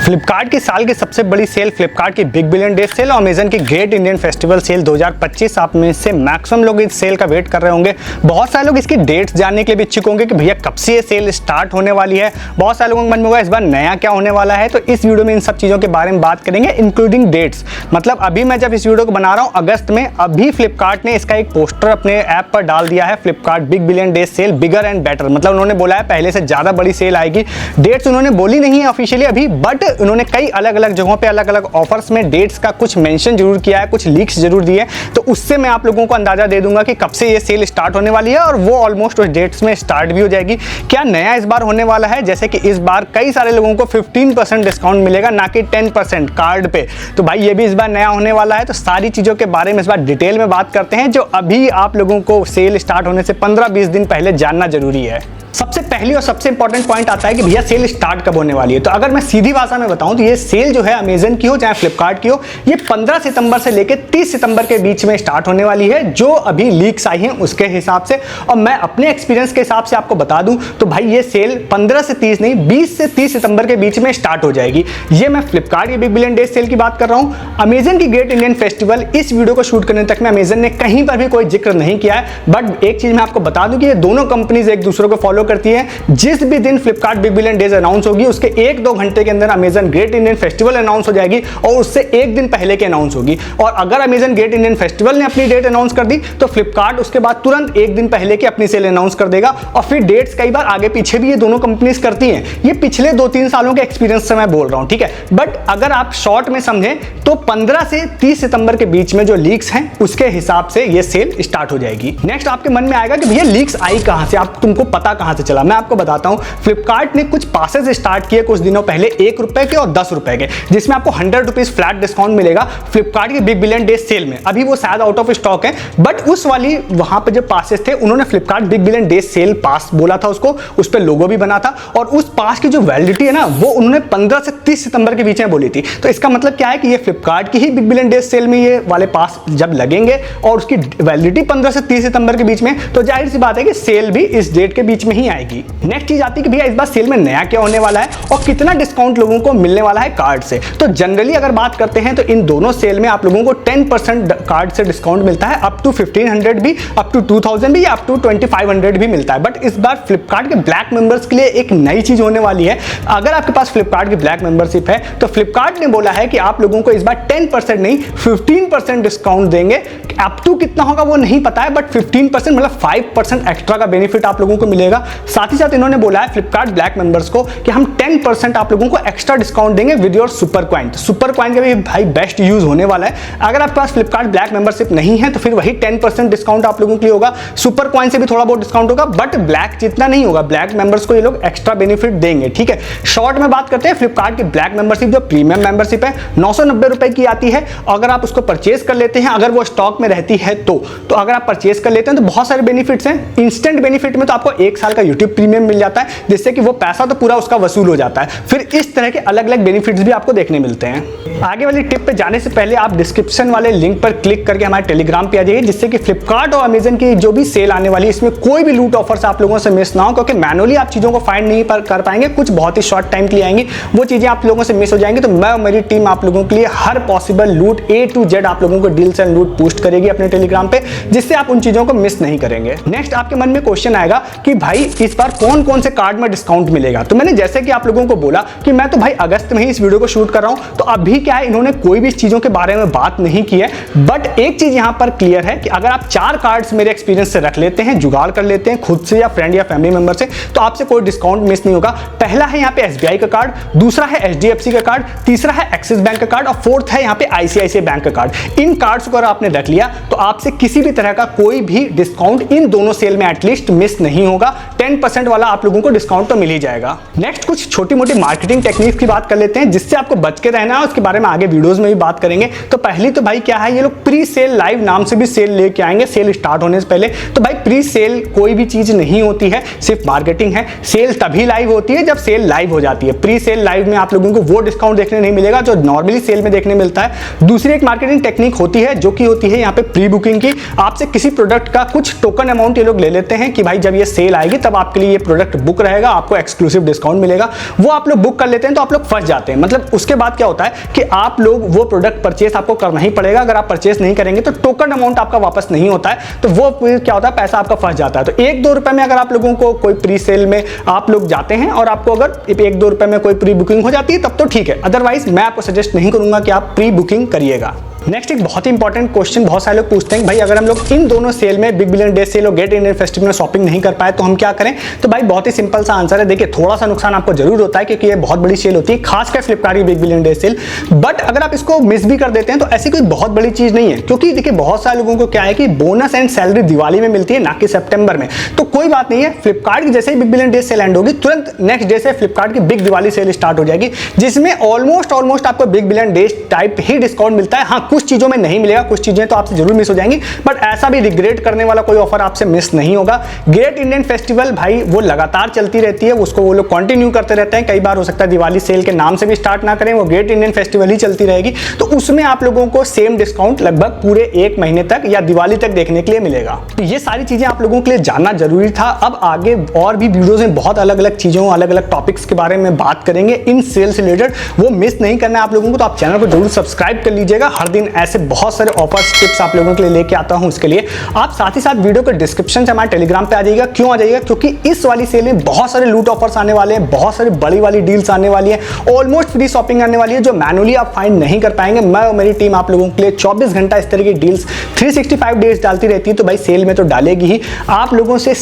फ्लिपकार्ट की साल की सबसे बड़ी सेल, फ्लिपकार्ट की बिग बिलियन डे सेल और अमेजन की ग्रेट इंडियन फेस्टिवल सेल 2025। आप में से मैक्सिमम लोग इस सेल का वेट कर रहे होंगे। बहुत सारे लोग इसकी डेट्स जानने के लिए भी इच्छुक होंगे कि भैया कब से ये सेल स्टार्ट होने वाली है। बहुत सारे लोगों के मन में होगा इस बार नया क्या होने वाला है। तो इस वीडियो में इन सब चीज़ों के बारे में बात करेंगे, इंक्लूडिंग डेट्स। मतलब अभी मैं जब इस वीडियो को बना रहा हूँ अगस्त में, अभी फ्लिपकार्ट ने इसका एक पोस्टर अपने ऐप पर डाल दिया है, Flipkart big billion day sale bigger and better. मतलब उन्होंने बोला है पहले से ज़्यादा बड़ी सेल आएगी। डेट्स उन्होंने बोली नहीं है ऑफिशियली अभी, बट उन्होंने कई अलग अलग जगहों पे अलग अलग ऑफर्स में डेट्स का कुछ मेंशन जरूर किया है, कुछ लीक्स जरूर दिए। तो उससे मैं आप लोगों को अंदाजा दे दूंगा कि कब से ये सेल स्टार्ट होने वाली है और वो ऑलमोस्ट उस डेट्स में स्टार्ट भी हो जाएगी। क्या नया इस बार होने वाला है, जैसे कि इस बार कई सारे लोगों को 15% डिस्काउंट मिलेगा, ना कि 10% कार्ड पे। तो भाई ये भी इस बार नया होने वाला है। तो सारी चीज़ों के बारे में इस बार डिटेल में बात करते हैं, जो अभी आप लोगों को सेल स्टार्ट होने से 15-20 दिन पहले जानना जरूरी है। सबसे पहली और सबसे इंपॉर्टेंट पॉइंट आता है कि भैया सेल स्टार्ट कब होने वाली है। तो अगर मैं सीधी भाषा में बताऊं तो ये सेल जो है अमेजन की हो चाहे फ्लिपकार्ट की हो, ये 15 सितंबर से लेकर 30 सितंबर के बीच में स्टार्ट होने वाली है, जो अभी लीक्स आई हैं उसके हिसाब से। और मैं अपने एक्सपीरियंस के हिसाब से आपको बता दूं तो भाई ये सेल 15 से 30 नहीं, 20 से 30 सितंबर के बीच में स्टार्ट हो जाएगी। ये मैं फ्लिपकार्ट की बिग बिलियन डे सेल की बात कर रहा हूँ। अमेजन की ग्रेट इंडियन फेस्टिवल, इस वीडियो को शूट करने तक में अमेजन ने कहीं पर भी कोई जिक्र नहीं किया है। बट एक चीज मैं आपको बता दूं कि ये दोनों कंपनीज एक दूसरे को फॉलो करती है। जिस भी दिन Flipkart big billion days announce होगी उसके 1-2 घंटे के अंदर Amazon great Indian festival announce हो जाएगी और उससे एक दिन पहले की अनाउंस होगी। और अगर अमेजन ग्रेट इंडियन फेस्टिवल ने अपनी डेट अनाउंस कर दी तो फ्लिपकार्ट उसके बाद तुरंत एक दिन पहले की अपनी सेल अनाउंस कर देगा। और फिर डेट्स कई बार आगे पीछे भी ये दोनों कंपनीज करती हैं। ये पिछले 2-3 सालों के एक्सपीरियंस से मैं बोल रहा हूं, ठीक है। बट अगर आप शॉर्ट में समझें तो 15 से 30 सितंबर के बीच में जो लीक्स हैं उसके हिसाब से ये सेल स्टार्ट हो जाएगी। नेक्स्ट आपके मन में आएगा कि भैया लीक्स आई कहां से, आप तुमको पता कहां से चला। मैं आपको बताता हूं, फ्लिपकार्ट ने कुछ पासेस स्टार्ट किए कुछ दिनों पहले, 1 रुपए के और 10 रुपए के, जिसमें आपको 100 रुपीज फ्लैट डिस्काउंट मिलेगा फ्लिपकार्ट की बिग बिलियन डे सेल में। अभी वो शायद आउट ऑफ स्टॉक है, बट उस वाली वहां पे जो पासेस थे उन्होंने Flipkart big billion day sale pass बोला था उसको, उस पर लोगो भी बना था। और उस पास की जो वैलिडिटी है ना वो उन्होंने 15 से 30 सितंबर के बीच में बोली थी। तो इसका मतलब क्या है कि ये फ्लिपकार्ट की ही बिग बिलियन डे सेल में ये वाले पास जब लगेंगे और उसकी वैलिडिटी 15 से 30 सितंबर के बीच में, तो जाहिर सी बात है कि सेल भी इस डेट के बीच में ही आएगी। नेक्स्ट चीज आती है कि भैया इस बार सेल में नया क्या होने वाला है और कितना डिस्काउंट लोगों को मिलने वाला है कार्ड से। तो जनरली अगर बात करते हैं तो इन दोनों सेल में आप लोगों को 10% कार्ड से डिस्काउंट मिलता है, अप टू 1500 भी, अप टू 2000 भी, अप टू 2500 भी मिलता है। बट इस बार फ्लिपकार्ट के ब्लैक मेंबर्स के लिए एक नई चीज होने वाली है। अगर आपके पास फ्लिपकार्ट की ब्लैक मेंबरशिप है तो फ्लिपकार्ट ने बोला है कि आप लोगों को इस बार 10% नहीं 15% डिस्काउंट देंगे। अप टू कितना होगा वो नहीं पता है, बट 15% मतलब 5% एक्स्ट्रा का बेनिफिट आप लोगों को मिलेगा। साथ ही साथ इन्होंने बोला है फ्लिपकार्ट ब्लैक मेंबर्स को कि हम 10% आप लोगों को एक्स्ट्रा डिस्काउंट देंगे with your super coin. Super coin का भी भाई बेस्ट यूज होने वाला है। अगर आपके पास फ्लिपकार्ट ब्लैक मेंबरशिप नहीं है तो फिर वही 10% डिस्काउंट आप लोगों के लिए होगा। सुपर कॉइन से भी थोड़ा बहुत डिस्काउंट होगा, बट ब्लैक जितना नहीं होगा। ब्लैक मेंबर्स को ये लोग एक्स्ट्रा बेनिफिट देंगे, ठीक है। शॉर्ट में बात करते हैं, फ्लिपकार्ट की ब्लैक मेंबरशिप जो प्रीमियम मेंबरशिप है 990 रुपए की आती है। अगर आप उसको परचेज कर लेते हैं, अगर वो स्टॉक में रहती है तो अगर आप परचेज कर लेते हैं तो बहुत सारे बेनिफिट्स हैं। इंस्टेंट बेनिफिट में तो आपको 1 साल का यूट्यूब प्रीमियम मिल जाता है, जिससे कि वो पैसा तो पूरा उसका वसूल हो जाता है। फिर इस तरह के अलग अलग बेनिफिट्स भी आपको देखने मिलते हैं। आगे वाली टिप पे जाने से पहले आप डिस्क्रिप्शन वाले लिंक पर क्लिक करके हमारे टेलीग्राम पे आ जाइए, जिससे कि फ्लिपकार्ट और अमेजन की जो भी सेल आने वाली है इसमें कोई भी लूट ऑफर्स आप लोगों से मिस ना हो, क्योंकि मैनुअली आप चीज़ों को फाइंड नहीं कर पाएंगे। कुछ बहुत ही शॉर्ट टाइम के लिए आएंगी, वो चीज़ें आप लोगों से मिस हो जाएंगी। तो मैं और मेरी टीम आप लोगों के लिए हर पॉसिबल लूट A to Z आप लोगों को डील्स एंड लूट पोस्ट करेगी अपने टेलीग्राम पे, जिससे आप उन चीज़ों को मिस नहीं करेंगे। नेक्स्ट आपके मन में क्वेश्चन आएगा कि भाई इस बार कौन कौन से कार्ड में डिस्काउंट मिलेगा। तो मैंने जैसे कि आप लोगों को बोला कि मैं तो भाई अगस्त में ही इस वीडियो को शूट कर रहा हूं, तो अभी क्या है इन्होंने कोई भी चीजों के बारे में बात नहीं की है। बट एक चीज यहां पर क्लियर है कि अगर आप 4 कार्ड्स मेरे एक्सपीरियंस से रख लेते हैं, जुगाड़ कर लेते हैं खुद से या फ्रेंड या फैमिली मेंबर से, तो आपसे कोई डिस्काउंट मिस नहीं होगा। पहला है यहाँ पे SBI का कार्ड, दूसरा है HDFC का कार्ड, तीसरा है एक्सिस बैंक का कार्ड और फोर्थ है यहाँ पे ICICI बैंक का कार्ड। इन कार्ड्स को अगर आपने रख लिया तो आपसे किसी भी तरह का कोई भी डिस्काउंट इन दोनों सेल में एटलीस्ट मिस नहीं होगा। 10% वाला आप लोगों को डिस्काउंट तो मिल ही जाएगा। नेक्स्ट कुछ छोटी मोटी मार्केटिंग टेक्निक्स की बात कर लेते हैं, जिससे आपको बच के रहना है, उसके बारे में आगे वीडियोस में भी बात करेंगे। तो पहली तो भाई क्या है, ये लोग प्री सेल लाइव नाम से भी सेल लेके आएंगे सेल स्टार्ट होने से पहले। तो भाई प्री सेल कोई भी चीज नहीं होती है, सिर्फ मार्केटिंग है। सेल तभी लाइव होती है जब सेल लाइव हो जाती है। प्री सेल लाइव में आप लोगों को वो डिस्काउंट देखने नहीं मिलेगा जो नॉर्मली सेल में देखने मिलता है। दूसरी एक मार्केटिंग टेक्निक होती है जो कि होती है यहाँ पे प्री बुकिंग की। आपसे किसी प्रोडक्ट का कुछ टोकन अमाउंट ये लोग ले लेते हैं कि भाई जब ये सेल आएगी तब आपके लिए ये प्रोडक्ट बुक रहेगा, आपको एक्सक्लूसिव डिस्काउंट मिलेगा, वो आप लोग बुक कर लेते हैं तो आप लोग फंस जाते हैं। मतलब उसके बाद क्या होता है कि आप लोग वो प्रोडक्ट परचेस आपको करना ही पड़ेगा। अगर आप परचेस नहीं करेंगे तो टोकन अमाउंट आपका वापस नहीं होता है, तो वो क्या होता है, पैसा आपका फंस जाता है। तो 1-2 रुपए में अगर आप लोगों को कोई प्री सेल में आप लोग जाते हैं और आपको अगर 1-2 रुपए में कोई प्री बुकिंग हो जाती है तब तो ठीक है, अदरवाइज मैं आपको सजेस्ट नहीं करूंगा कि आप प्री बुकिंग करिएगा। नेक्स्ट एक बहुत ही इंपॉर्टेंट क्वेश्चन बहुत सारे लोग पूछते हैं, भाई अगर हम लोग इन दोनों सेल में बिग बिलियन डे सेल और ग्रेट इंडियन फेस्टिवल में शॉपिंग नहीं कर पाए तो हम क्या करें? तो भाई बहुत ही सिंपल सा आंसर है। देखिए थोड़ा सा नुकसान आपको जरूर होता है क्योंकि ये बहुत बड़ी सेल होती है, खासकर फ्लिपकार्ट की big billion day sale. But अगर आप इसको मिस भी कर देते हैं तो ऐसी कोई बहुत बड़ी चीज नहीं है, क्योंकि देखिए बहुत सारे लोगों को क्या है कि बोनस एंड सैलरी दिवाली में मिलती है, ना कि सितंबर में। तो कोई बात नहीं है, फ्लिपकार्ट की जैसे ही big billion day sale end होगी तुरंत नेक्स्ट डे से फ्लिपकार्ट की बिग दिवाली सेल स्टार्ट हो जाएगी, जिसमें ऑलमोस्ट आपको बिग बिलियन डे टाइप ही डिस्काउंट मिलता है। हाँ, कुछ चीजों में नहीं मिलेगा, कुछ चीजें तो आपसे जरूर मिस हो जाएंगी, बट ऐसा भी रिग्रेट करने वाला कोई ऑफर आपसे मिस नहीं होगा। ग्रेट इंडियन फेस्टिवल भाई वो लगातार चलती रहती है, उसको वो लोग कंटिन्यू करते रहते हैं। कई बार हो सकता है दिवाली सेल के नाम से भी स्टार्ट ना करें, वो ग्रेट इंडियन फेस्टिवल ही चलती रहेगी, तो उसमें आप लोगों को सेम डिस्काउंट लगभग पूरे 1 महीने तक या दिवाली तक देखने के लिए मिलेगा। तो ये सारी चीजें आप लोगों के लिए जानना जरूरी था। अब आगे और भी वीडियोस में बहुत अलग अलग चीजों, अलग अलग टॉपिक्स के बारे में बात करेंगे इन सेल से रिलेटेड, वो मिस नहीं करना है आप लोगों को। तो आप चैनल को जरूर सब्सक्राइब कर लीजिएगा, हर दिन ऐसे बहुत सारे ऑफर्स टिप्स आप लोगों के लिए लेके आता हूं। उसके लिए आप साथ ही साथ वीडियो के डिस्क्रिप्शन से हमारे टेलीग्राम पे आ जाइएगा। क्यों आ जाइएगा? क्योंकि इस वाली सेल में बहुत सारे लूट ऑफर्स आने वाले हैं, बहुत सारी बड़ी वाली डील्स आने वाली है, ऑलमोस्ट फ्री शॉपिंग आने वाली है जो मैनुअली आप फाइंड नहीं कर पाएंगे। मैं और मेरी टीम आप लोगों के लिए 24 घंटा इस तरह की डील्स 365 डेज डालती रहती है, तो भाई सेल में तो डालेगी ही। आप लोगों से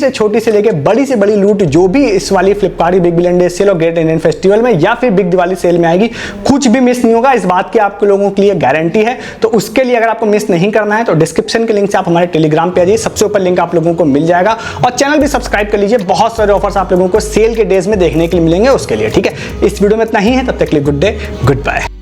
छोटी से लेकर बड़ी से बड़ी लूट जो भी इस वाली Flipkart big billion day sale और ग्रेट इंडियन फेस्टिवल में या फिर बिग दिवाली सेल में आएगी, कुछ भी मिस नहीं होगा, इस बात की आप लोगों के लिए गारंटी है। तो उसके लिए अगर आपको मिस नहीं करना है तो डिस्क्रिप्शन के लिंक से आप हमारे टेलीग्राम पे आ जाइए, सबसे ऊपर लिंक आप लोगों को मिल जाएगा। और चैनल भी सब्सक्राइब कर लीजिए, बहुत सारे ऑफर्स आप लोगों को सेल के डेज में देखने के लिए मिलेंगे उसके लिए। ठीक है, इस वीडियो में इतना ही है, तब तक के लिए गुड डे, गुड बाय।